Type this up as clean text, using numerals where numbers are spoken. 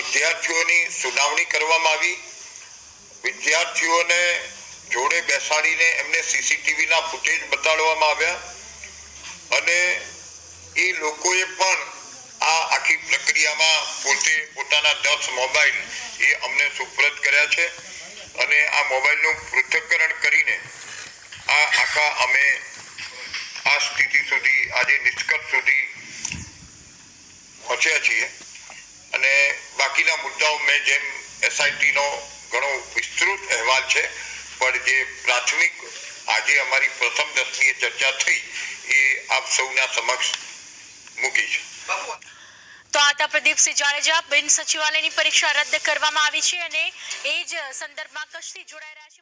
વિદ્યાર્થીઓની સુનાવણી કરવામાં આવી। વિદ્યાર્થીઓને જોડે બેસાડીને એમને સીસીટીવીના ફૂટેજ બતાડવામાં આવ્યા અને એ લોકોએ પણ આ આખી પ્રક્રિયામાં પોતાના 10 મોબાઈલ એ અમને સુપરત કર્યા છે અને આ મોબાઈલનું પૃથ્થકરણ કરીને આ આખા અમે આ સ્થિતિ સુધી આજે નિષ્કર્ષ સુધી પહોંચ્યા છીએ અને બાકીના મુદ્દાઓ મેં જેમ એસઆઈટીનો ઘણો વિસ્તૃત અહેવાલ છે પણ જે પ્રાથમિક આજે અમારી પ્રથમ 10મી ચર્ચા થઈ એ આપ સૌના સમક્ષ મૂકી છે। તો આતા પ્રદીપસિંહ જાડેજા બિન સચિવાલયની પરીક્ષા રદ કરવામાં આવી છે અને એ જ સંદર્ભમાં કચ્છથી જોડાઈ રહ્યા છે।